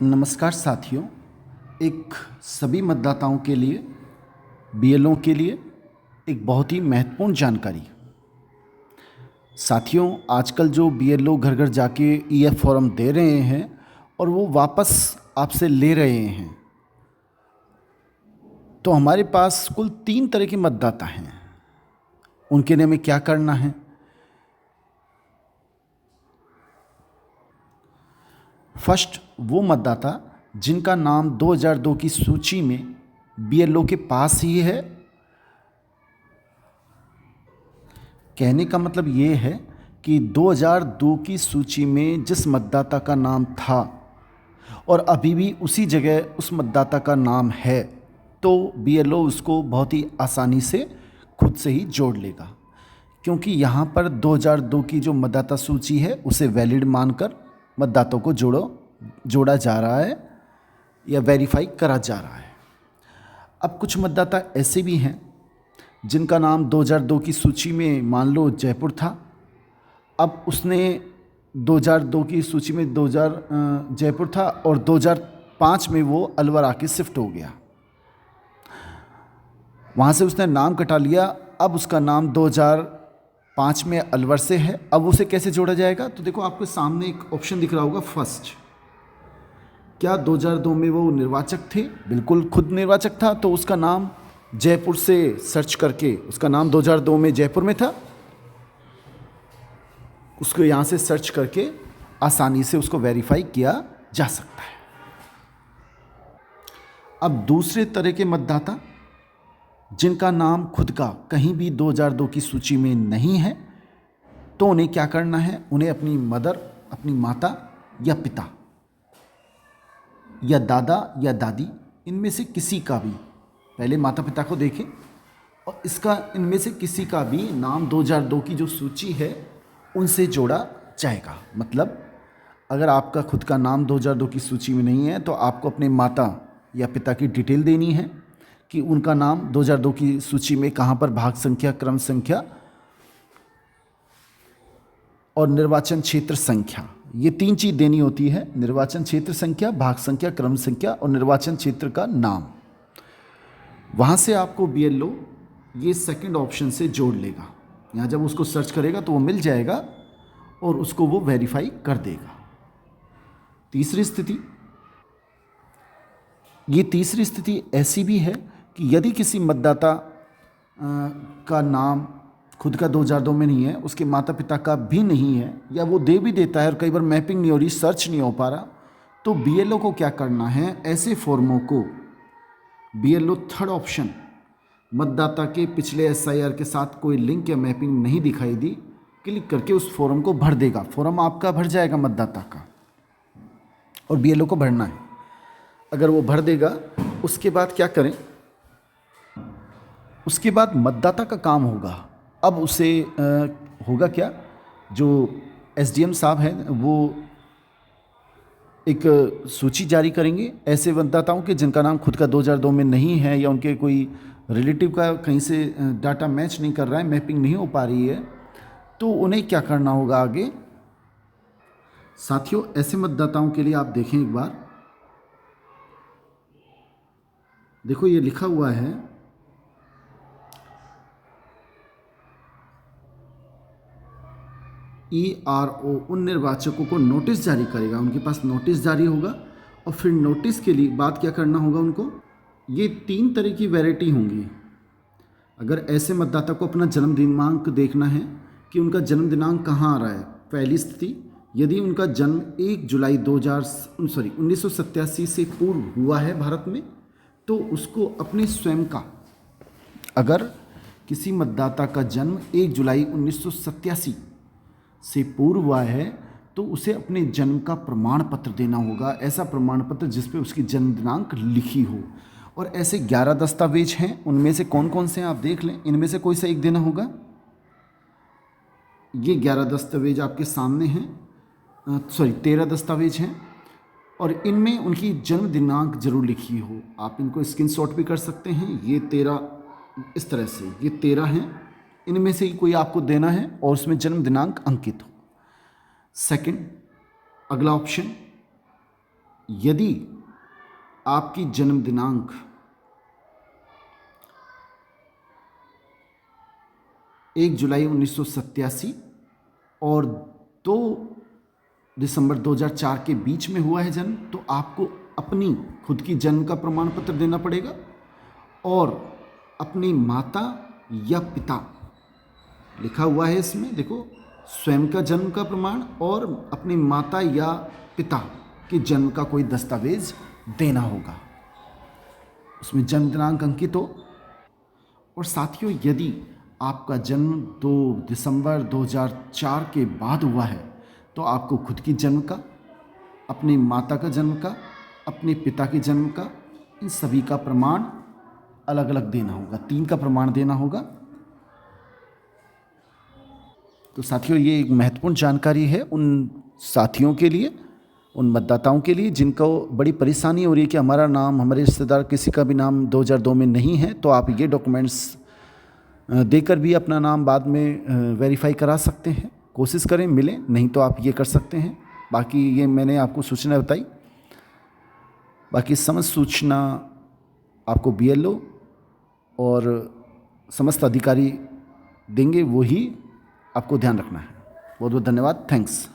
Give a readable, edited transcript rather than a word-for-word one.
नमस्कार साथियों, एक सभी मतदाताओं के लिए, बीएलओ के लिए एक बहुत ही महत्वपूर्ण जानकारी। साथियों, आजकल जो बीएलओ घर घर जाके ईएफ फॉर्म दे रहे हैं और वो वापस आपसे ले रहे हैं, तो हमारे पास कुल 3 तरह के मतदाता हैं। उनके लिए हमें क्या करना है? फर्स्ट, वो मतदाता जिनका नाम 2002 की सूची में बीएलओ के पास ही है। कहने का मतलब ये है कि 2002 की सूची में जिस मतदाता का नाम था और अभी भी उसी जगह उस मतदाता का नाम है, तो बीएलओ उसको बहुत ही आसानी से खुद से ही जोड़ लेगा, क्योंकि यहाँ पर 2002 की जो मतदाता सूची है उसे वैलिड मानकर मतदाताओं को जोड़ा जा रहा है या वेरीफाई करा जा रहा है। अब कुछ मतदाता ऐसे भी हैं जिनका नाम 2002 की सूची में मान लो जयपुर था, अब उसने 2002 की सूची में जयपुर था और 2005 में वो अलवर आके शिफ्ट हो गया, वहाँ से उसने नाम कटा लिया। अब उसका नाम 2005 में अलवर से है। अब उसे कैसे जोड़ा जाएगा? तो देखो, आपके सामने एक ऑप्शन दिख रहा होगा, फर्स्ट। क्या 2002 में वो निर्वाचक थे? बिल्कुल खुद निर्वाचक था, तो उसका नाम जयपुर से सर्च करके, उसका नाम 2002 में जयपुर में था, उसको यहाँ से सर्च करके आसानी से उसको वेरीफाई किया जा सकता है। अब दूसरे तरह के मतदाता जिनका नाम खुद का कहीं भी 2002 की सूची में नहीं है, तो उन्हें क्या करना है? उन्हें अपनी मदर, अपनी माता या पिता या दादा या दादी, इनमें से किसी का भी, पहले माता पिता को देखें, और इसका इनमें से किसी का भी नाम 2002 की जो सूची है उनसे जोड़ा जाएगा। मतलब अगर आपका खुद का नाम 2002 की सूची में नहीं है, तो आपको अपने माता या पिता की डिटेल देनी है कि उनका नाम 2002 की सूची में कहाँ पर भाग संख्या, क्रम संख्या और निर्वाचन क्षेत्र संख्या, ये 3 चीज़ देनी होती है। निर्वाचन क्षेत्र संख्या, भाग संख्या, क्रम संख्या और निर्वाचन क्षेत्र का नाम। वहाँ से आपको बीएलओ ये सेकंड ऑप्शन से जोड़ लेगा। यहाँ जब उसको सर्च करेगा तो वो मिल जाएगा और उसको वो वेरीफाई कर देगा। तीसरी स्थिति ऐसी भी है कि यदि किसी मतदाता का नाम खुद का 2002 में नहीं है, उसके माता पिता का भी नहीं है, या वो दे भी देता है और कई बार मैपिंग नहीं हो रही, सर्च नहीं हो पा रहा, तो बीएलओ को क्या करना है? ऐसे फॉर्मों को बीएलओ थर्ड ऑप्शन, मतदाता के पिछले एसआईआर के साथ कोई लिंक या मैपिंग नहीं दिखाई दी, क्लिक करके उस फॉर्म को भर देगा। फॉर्म आपका भर जाएगा मतदाता का, और बीएलओ को भरना है। अगर वो भर देगा, उसके बाद क्या करें? उसके बाद मतदाता का काम होगा। अब उसे होगा क्या? जो एसडीएम साहब हैं वो एक सूची जारी करेंगे ऐसे मतदाताओं के जिनका नाम खुद का 2002 में नहीं है, या उनके कोई रिलेटिव का कहीं से डाटा मैच नहीं कर रहा है, मैपिंग नहीं हो पा रही है, तो उन्हें क्या करना होगा आगे? साथियों, ऐसे मतदाताओं के लिए आप देखें एक बार, देखो ये लिखा हुआ है ERO उन निर्वाचकों को नोटिस जारी करेगा। उनके पास नोटिस जारी होगा और फिर नोटिस के लिए बाद क्या करना होगा उनको? ये 3 तरह की वैरायटी होंगी। अगर ऐसे मतदाता को अपना जन्म दिनांक देखना है कि उनका जन्म दिनांक कहाँ आ रहा है, पहली स्थिति, यदि उनका जन्म 1 जुलाई 1987 से पूर्व हुआ है भारत में, तो उसको अपने स्वयं का, अगर किसी मतदाता का जन्म 1 जुलाई 1987 से पूर्व हुआ है, तो उसे अपने जन्म का प्रमाण पत्र देना होगा। ऐसा प्रमाण पत्र जिस पे उसकी जन्म दिनांक लिखी हो। और ऐसे 11 दस्तावेज हैं। उनमें से कौन कौन से हैं आप देख लें, इनमें से कोई सा एक देना होगा। ये 11 दस्तावेज आपके सामने हैं, 13 दस्तावेज हैं, और इनमें उनकी जन्म दिनांक जरूर लिखी हो। आप इनको स्क्रीनशॉट भी कर सकते हैं। ये 13 इस तरह से, ये 13 हैं, इनमें से ही कोई आपको देना है और उसमें जन्म दिनांक अंकित हो। सेकंड, अगला ऑप्शन, यदि आपकी जन्म दिनांक 1 जुलाई 1987 और 2 दिसंबर 2004 के बीच में हुआ है जन्म, तो आपको अपनी खुद की जन्म का प्रमाण पत्र देना पड़ेगा और अपनी माता या पिता, लिखा हुआ है इसमें देखो, स्वयं का जन्म का प्रमाण और अपनी माता या पिता के जन्म का कोई दस्तावेज देना होगा, उसमें जन्म दिनांक अंकित हो। और साथियों, यदि आपका जन्म 2 दिसंबर 2004 के बाद हुआ है तो आपको खुद की जन्म का, अपनी माता का जन्म का, अपने पिता के जन्म का, इन सभी का प्रमाण अलग अलग देना होगा, 3 का प्रमाण देना होगा। तो साथियों, ये एक महत्वपूर्ण जानकारी है उन साथियों के लिए, उन मतदाताओं के लिए जिनको बड़ी परेशानी हो रही है कि हमारा नाम, हमारे रिश्तेदार किसी का भी नाम 2002 में नहीं है। तो आप ये डॉक्यूमेंट्स देकर भी अपना नाम बाद में वेरीफाई करा सकते हैं, कोशिश करें मिले, नहीं तो आप ये कर सकते हैं। बाकी ये मैंने आपको सूचना बताई, बाकी समस्त सूचना आपको BLO और समस्त अधिकारी देंगे, वही आपको ध्यान रखना है। बहुत बहुत धन्यवाद, थैंक्स।